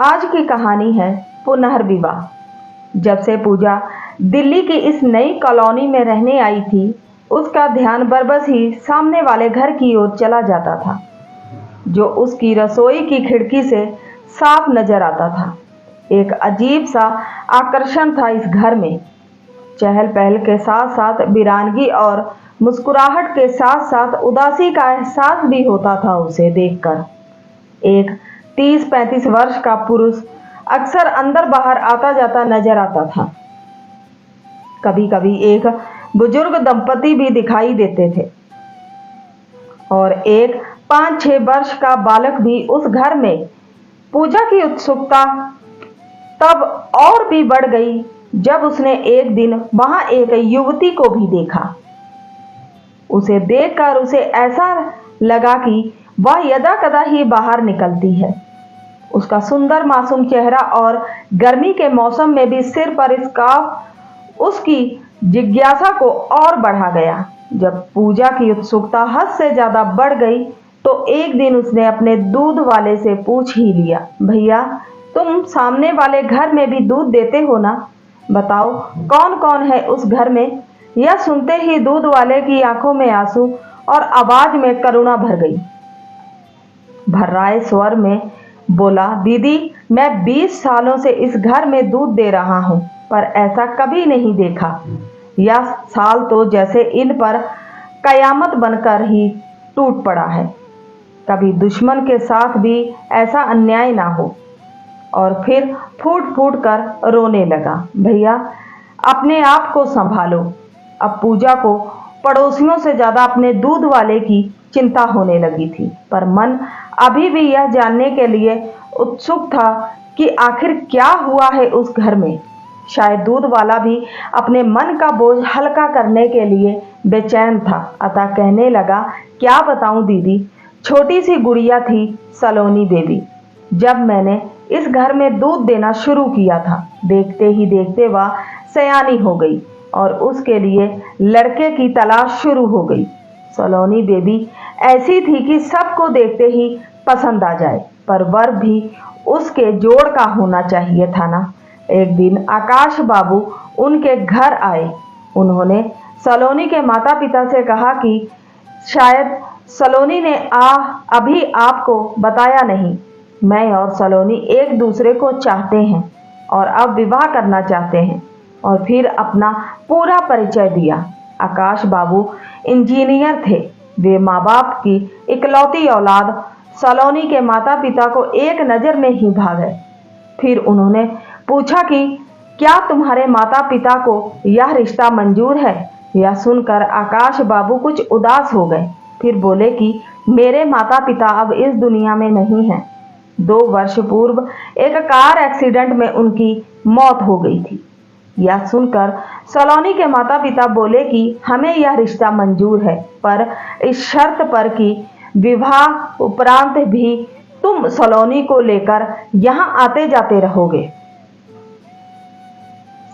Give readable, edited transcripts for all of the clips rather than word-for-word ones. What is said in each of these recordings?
आज की कहानी है पुनर्विवाह। जब से पूजा दिल्ली की इस नई कॉलोनी में रहने आई थी, उसका ध्यान बरबस ही सामने वाले घर की ओर चला जाता था, जो उसकी रसोई की खिड़की से साफ नजर आता था। एक अजीब सा आकर्षण था इस घर में। चहल पहल के साथ साथ वीरानगी और मुस्कुराहट के साथ साथ उदासी का एहसास भी होता था उसे देखकर। एक 30-35 वर्ष का पुरुष अक्सर अंदर बाहर आता जाता नजर आता था। कभी कभी एक बुजुर्ग दंपति भी दिखाई देते थे और एक 5-6 वर्ष का बालक भी उस घर में। पूजा की उत्सुकता तब और भी बढ़ गई जब उसने एक दिन वहां एक युवती को भी देखा। उसे देखकर उसे ऐसा लगा कि वह यदा कदा ही बाहर निकलती है। उसका सुंदर मासूम चेहरा और गर्मी के मौसम में भी सिर पर स्कार्फ उसकी जिज्ञासा को और बढ़ा गया। जब पूजा की उत्सुकता हद से ज्यादा बढ़ गई तो एक दिन उसने अपने दूध वाले से पूछ ही लिया, भैया तुम सामने वाले घर में भी दूध देते हो ना? बताओ कौन कौन है उस घर में? यह सुनते ही दूध वाले की आंखों में आंसू और आवाज में करुणा भर गई। भर्राए स्वर में बोला, दीदी मैं 20 सालों से इस घर में दूध दे रहा हूं, पर ऐसा कभी नहीं देखा। यह साल तो जैसे इन पर कयामत बनकर ही टूट पड़ा है। कभी दुश्मन के साथ भी ऐसा अन्याय ना हो। और फिर फूट फूट कर रोने लगा। भैया अपने आप को संभालो। अब पूजा को पड़ोसियों से ज्यादा अपने दूध वाले की चिंता होने लगी थी, पर मन अभी भी यह जानने के लिए उत्सुक था कि आखिर क्या हुआ है उस घर में। शायद दूध वाला भी अपने मन का बोझ हल्का करने के लिए बेचैन था। अतः कहने लगा, क्या बताऊं दीदी, छोटी सी गुड़िया थी सलोनी बेबी। जब मैंने इस घर में दूध देना शुरू किया था, देखते ही देखते वह सयानी हो गई और उसके लिए लड़के की तलाश शुरू हो गई। सलोनी बेबी ऐसी थी कि सबको देखते ही पसंद आ जाए, पर वर भी उसके जोड़ का होना चाहिए था ना। एक दिन आकाश बाबू उनके घर आए। उन्होंने सलोनी के माता पिता से कहा कि शायद सलोनी ने अभी आपको बताया नहीं, मैं और सलोनी एक दूसरे को चाहते हैं और अब विवाह करना चाहते हैं। और फिर अपना पूरा परिचय दिया। आकाश बाबू इंजीनियर थे। वे माँ बाप की इकलौती औलाद सलोनी के माता पिता को एक नज़र में ही भा गए। फिर उन्होंने पूछा कि क्या तुम्हारे माता पिता को यह रिश्ता मंजूर है? यह सुनकर आकाश बाबू कुछ उदास हो गए। फिर बोले कि मेरे माता पिता अब इस दुनिया में नहीं हैं। 2 वर्ष पूर्व एक कार एक्सीडेंट में उनकी मौत हो गई थी। यह सुनकर सलोनी के माता पिता बोले कि हमें यह रिश्ता मंजूर है, पर इस शर्त पर कि विवाह उपरांत भी तुम सलोनी को लेकर यहाँ आते जाते रहोगे।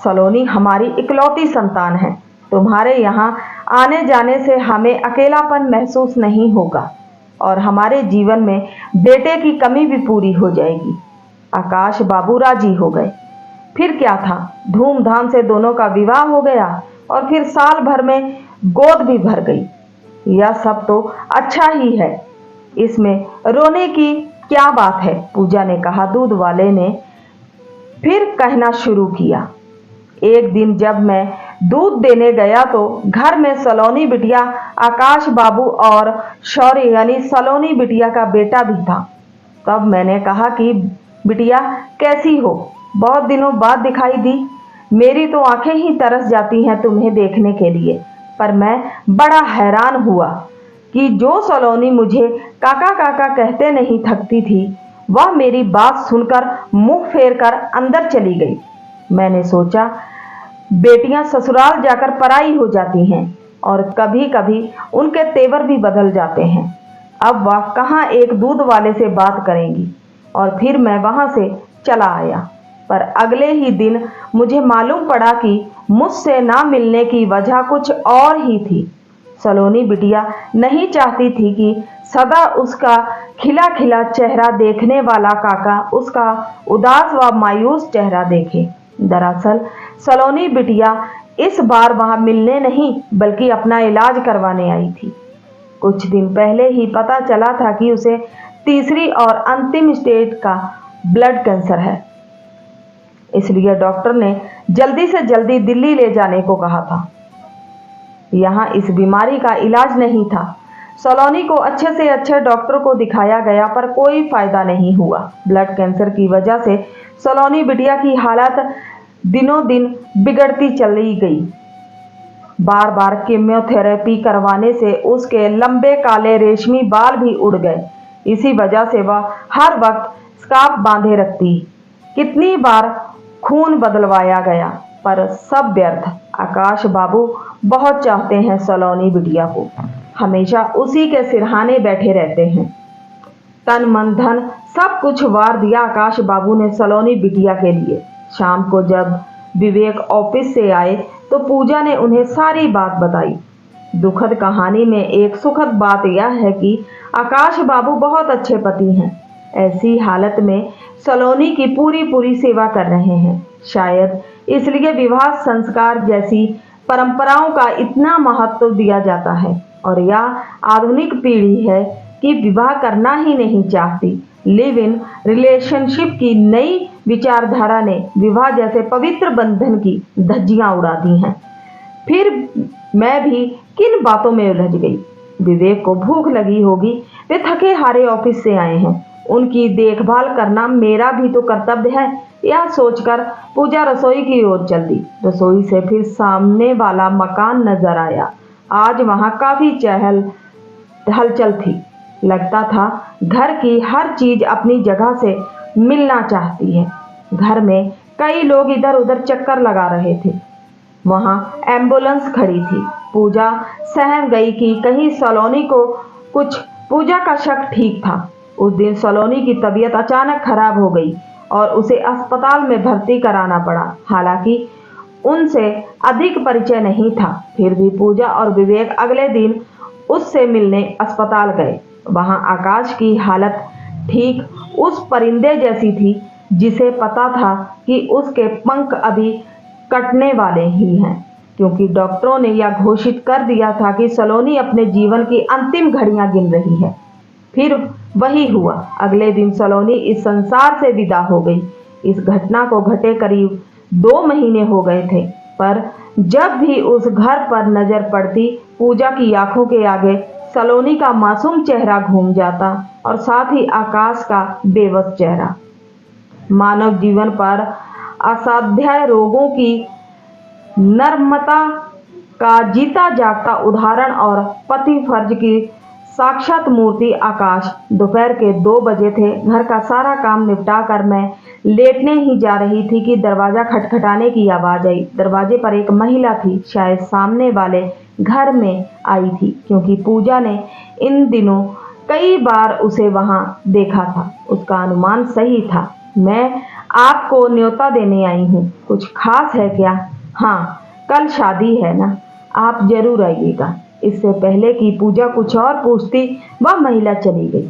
सलोनी हमारी इकलौती संतान है। तुम्हारे यहाँ आने जाने से हमें अकेलापन महसूस नहीं होगा और हमारे जीवन में बेटे की कमी भी पूरी हो जाएगी। आकाश बाबू राजी हो गए। फिर क्या था, धूमधाम से दोनों का विवाह हो गया और फिर साल भर में गोद भी भर गई। यह सब तो अच्छा ही है, इसमें रोने की क्या बात है? पूजा ने कहा। दूध वाले ने फिर कहना शुरू किया, एक दिन जब मैं दूध देने गया तो घर में सलोनी बिटिया, आकाश बाबू और शौर्य यानी सलोनी बिटिया का बेटा भी था। तब मैंने कहा कि बिटिया कैसी हो? बहुत दिनों बाद दिखाई दी। मेरी तो आंखें ही तरस जाती हैं तुम्हें देखने के लिए। पर मैं बड़ा हैरान हुआ कि जो सलोनी मुझे काका काका कहते नहीं थकती थी, वह मेरी बात सुनकर मुंह फेर कर अंदर चली गई। मैंने सोचा बेटियां ससुराल जाकर पराई हो जाती हैं और कभी कभी उनके तेवर भी बदल जाते हैं। अब वह कहाँ एक दूध वाले से बात करेंगी। और फिर मैं वहां से चला आया। पर अगले ही दिन मुझे मालूम पड़ा कि मुझसे ना मिलने की वजह कुछ और ही थी। सलोनी बिटिया नहीं चाहती थी कि सदा उसका खिला खिला चेहरा देखने वाला काका उसका उदास व मायूस चेहरा देखे। दरअसल सलोनी बिटिया इस बार वहां मिलने नहीं बल्कि अपना इलाज करवाने आई थी। कुछ दिन पहले ही पता चला था कि उसे तीसरी और अंतिम स्टेज का ब्लड कैंसर है। इसलिए डॉक्टर ने जल्दी से जल्दी दिल्ली ले जाने को कहा था। यहाँ इस बीमारी का इलाज नहीं था। सलोनी को अच्छे से अच्छे डॉक्टर को दिखाया गया पर कोई फायदा नहीं हुआ। ब्लड कैंसर की वजह से सलोनी बिटिया की हालत दिनों दिन बिगड़ती चली गई। बार बार कीमोथेरेपी करवाने से उसके लंबे काले रेशमी बाल भी उड़ गए। इसी वजह से वह हर वक्त स्कार्फ बांधे रखती। कितनी बार खून बदलवाया गया पर सब व्यर्थ। आकाश बाबू बहुत चाहते हैं सलोनी बिटिया को, हमेशा उसी के सिरहाने बैठे रहते हैं। तन मन धन सब कुछ वार दिया आकाश बाबू ने सलोनी बिटिया के लिए। शाम को जब विवेक ऑफिस से आए तो पूजा ने उन्हें सारी बात बताई। दुखद कहानी में एक सुखद बात यह है कि आकाश बाबू बहुत अच्छे पति हैं। ऐसी हालत में सलोनी की पूरी सेवा कर रहे हैं। शायद इसलिए विवाह संस्कार जैसी परंपराओं का इतना महत्व दिया जाता है और यह आधुनिक पीढ़ी है कि विवाह करना ही नहीं चाहती। लिव इन रिलेशनशिप की नई विचारधारा ने विवाह जैसे पवित्र बंधन की धज्जियां उड़ा दी हैं। फिर मैं भी किन बातों में उलझ गई। विवेक को भूख लगी होगी, वे थके हारे ऑफिस से आए हैं, उनकी देखभाल करना मेरा भी तो कर्तव्य है। यह सोचकर पूजा रसोई की ओर चल दी। रसोई से फिर सामने वाला मकान नजर आया। आज वहां काफी चहल हलचल थी। लगता था घर की हर चीज अपनी जगह से मिलना चाहती है। घर में कई लोग इधर उधर चक्कर लगा रहे थे। वहां एम्बुलेंस खड़ी थी। पूजा सहम गई कि कहीं सलोनी को कुछ। पूजा का शक ठीक था। उस दिन सलोनी की तबीयत अचानक खराब हो गई और उसे अस्पताल में भर्ती कराना पड़ा। हालांकि उनसे अधिक परिचय नहीं था, फिर भी पूजा और विवेक अगले दिन उससे मिलने अस्पताल गए। वहां आकाश की हालत ठीक उस परिंदे जैसी थी जिसे पता था कि उसके पंख अभी कटने वाले ही हैं, क्योंकि डॉक्टरों ने यह घोषित कर दिया था कि सलोनी अपने जीवन की अंतिम घड़ियां गिन रही है। फिर वही हुआ। अगले दिन सलोनी इस संसार से विदा हो गई। इस घटना को घटे करीब 2 महीने हो गए थे, पर जब भी उस घर पर नजर पड़ती पूजा की आंखों के आगे सलोनी का मासूम चेहरा घूम जाता और साथ ही आकाश का बेबस चेहरा। मानव जीवन पर असाध्य रोगों की नर्मता का जीता जागता उदाहरण और पति फर्ज की साक्षात मूर्ति आकाश। दोपहर के 2 बजे थे। घर का सारा काम निपटा कर मैं लेटने ही जा रही थी कि दरवाजा खटखटाने की आवाज आई। दरवाजे पर एक महिला थी, शायद सामने वाले घर में आई थी, क्योंकि पूजा ने इन दिनों कई बार उसे वहां देखा था। उसका अनुमान सही था। मैं आपको न्योता देने आई हूँ, कुछ खास है क्या? हाँ, कल शादी है ना, आप जरूर आइएगा। इससे पहले कि पूजा कुछ और पूछती वह महिला चली गई।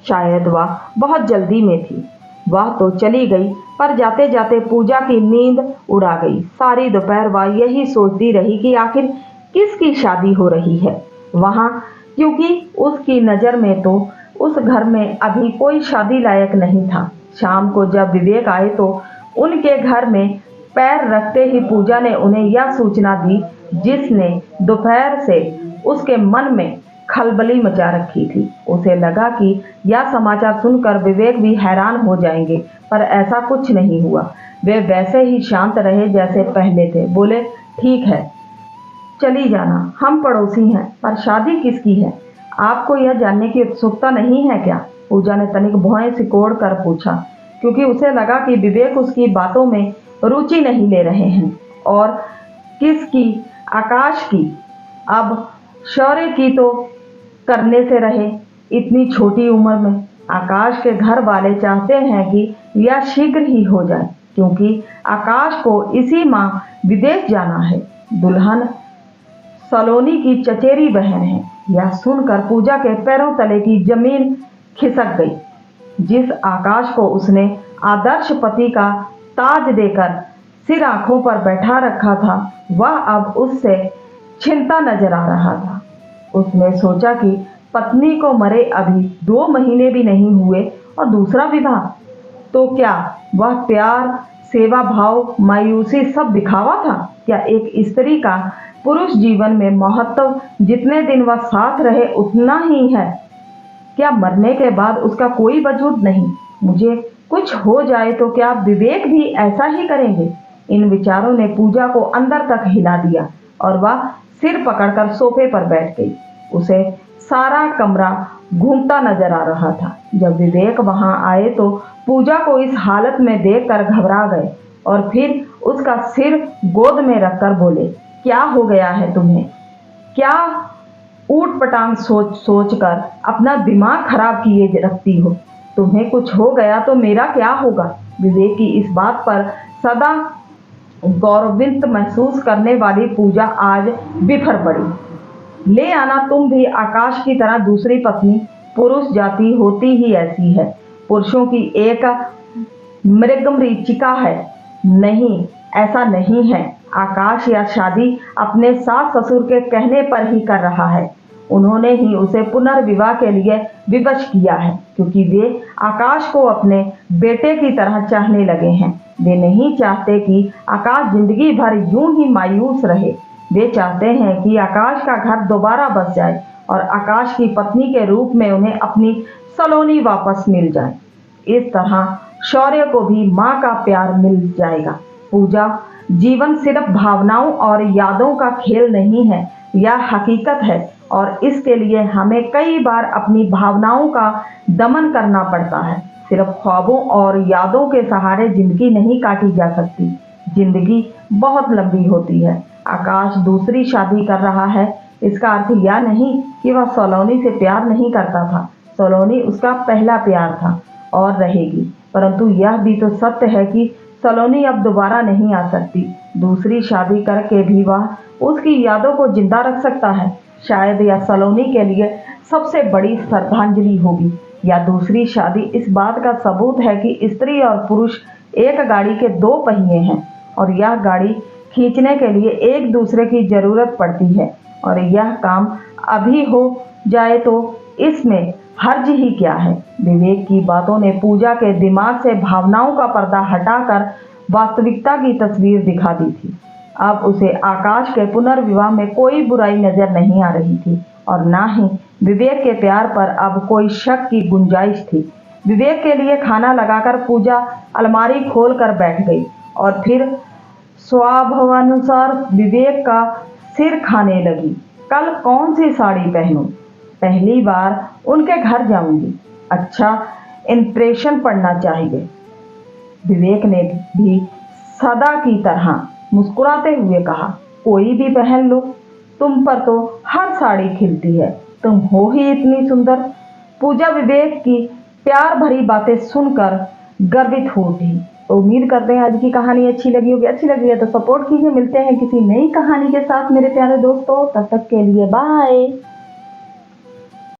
शायद वह बहुत जल्दी में थी। वह तो चली गई, पर जाते जाते पूजा की नींद उड़ा गई। सारी दोपहर वह यही सोचती रही कि आखिर किसकी शादी हो रही है वहां, क्योंकि उसकी नजर में तो उस घर में अभी कोई शादी लायक नहीं था। शाम को जब विवेक आए तो उनके घर में पैर रखते ही पूजा ने उन्हें यह सूचना दी जिसने दोपहर से उसके मन में खलबली मचा रखी थी। उसे लगा कि यह समाचार सुनकर विवेक भी हैरान हो जाएंगे, पर ऐसा कुछ नहीं हुआ। वे वैसे ही शांत रहे जैसे पहले थे। बोले, ठीक है, चली जाना, हम पड़ोसी हैं, पर शादी किसकी है? आपको यह जानने की उत्सुकता नहीं है क्या? पूजा ने तनिक भौहें सिकोड़ कर पूछा, क्योंकि उसे लगा कि विवेक उसकी बातों में रुचि नहीं ले रहे हैं। और किसकी? आकाश की। अब शौर्य की तो करने से रहे। इतनी छोटी उम्र में आकाश के घर वाले चाहते हैं कि यह शीघ्र ही हो जाए, क्योंकि आकाश को इसी माह विदेश जाना है। दुल्हन सलोनी की चचेरी बहन है। यह सुनकर पूजा के पैरों तले की जमीन खिसक गई। जिस आकाश को उसने आदर्श पति का ताज देकर सिर आंखों पर बैठा रखा था, वह अब उससे छिनता नजर आ रहा था। उसने सोचा कि पत्नी को मरे अभी 2 महीने भी नहीं हुए और दूसरा विवाह, तो क्या वह प्यार, सेवा भाव, मायूसी सब दिखावा था? क्या एक स्त्री का पुरुष जीवन में महत्व जितने दिन वह साथ रहे उतना ही है? क्या मरने के बाद उसका कोई वजूद नहीं? मुझे कुछ हो जाए तो क्या विवेक भी ऐसा ही करेंगे? इन विचारों ने पूजा को अंदर तक हिला दिया और वह सिर पकड़कर सोफे पर बैठ गई। उसे सारा कमरा घूमता नजर आ रहा था। जब विवेक वहां आए तो पूजा को इस हालत में देखकर घबरा गए और फिर उसका सिर गोद में रखकर बोले, क्या हो गया है तुम्हें? क्या ऊट पटांग सोच सोच कर अपना दिमाग खराब किए रखती हो? तुम्हें कुछ हो गया तो मेरा क्या होगा? विवेक की इस बात पर सदा गौरवित महसूस करने वाली पूजा आज बिफर पड़ी। ले आना, तुम भी आकाश की तरह दूसरी पत्नी। पुरुष जाति होती ही ऐसी है। पुरुषों की एक मृगमरीचिका है। नहीं, ऐसा नहीं है। आकाश यह शादी अपने सास ससुर के कहने पर ही कर रहा है। उन्होंने ही उसे पुनर्विवाह के लिए विवश किया है, क्योंकि वे आकाश को अपने बेटे की तरह चाहने लगे हैं। वे नहीं चाहते कि आकाश जिंदगी भर यूं ही मायूस रहे। वे चाहते हैं कि आकाश का घर दोबारा बस जाए और आकाश की पत्नी के रूप में उन्हें अपनी सलोनी वापस मिल जाए। इस तरह शौर्य को भी माँ का प्यार मिल जाएगा। पूजा, जीवन सिर्फ भावनाओं और यादों का खेल नहीं है, यह हकीकत है और इसके लिए हमें कई बार अपनी भावनाओं का दमन करना पड़ता है। सिर्फ ख्वाबों और यादों के सहारे जिंदगी नहीं काटी जा सकती। जिंदगी बहुत लंबी होती है। आकाश दूसरी शादी कर रहा है, इसका अर्थ यह नहीं कि वह सलोनी से प्यार नहीं करता था। सलोनी उसका पहला प्यार था और रहेगी, परंतु यह भी तो सत्य है कि सलोनी अब दोबारा नहीं आ सकती। दूसरी शादी करके भी वह उसकी यादों को जिंदा रख सकता है। शायद यह सलोनी के लिए सबसे बड़ी श्रद्धांजलि होगी। या दूसरी शादी इस बात का सबूत है कि स्त्री और पुरुष एक गाड़ी के 2 पहिए हैं और यह गाड़ी खींचने के लिए एक दूसरे की जरूरत पड़ती है। और यह काम अभी हो जाए तो इसमें हर्ज ही क्या है? विवेक की बातों ने पूजा के दिमाग से भावनाओं का पर्दा हटाकर वास्तविकता की तस्वीर दिखा दी थी। अब उसे आकाश के पुनर्विवाह में कोई बुराई नजर नहीं आ रही थी और ना ही विवेक के प्यार पर अब कोई शक की गुंजाइश थी। विवेक के लिए खाना लगाकर पूजा अलमारी खोल कर बैठ गई और फिर स्वभावानुसार विवेक का सिर खाने लगी। कल कौन सी साड़ी पहनूं? पहली बार उनके घर जाऊंगी, अच्छा इंप्रेशन पड़ना चाहिए। विवेक ने भी सदा की तरह मुस्कुराते हुए कहा, कोई भी पहन लो, तुम पर तो हर साड़ी खिलती है, तुम हो ही इतनी सुंदर। पूजा विवेक की प्यार भरी बातें सुनकर गर्वित हो उठी। उम्मीद करते हैं आज की कहानी अच्छी लगी होगी। अच्छी लगी है तो सपोर्ट कीजिए। मिलते हैं किसी नई कहानी के साथ मेरे प्यारे दोस्तों, तब तक के लिए बाय।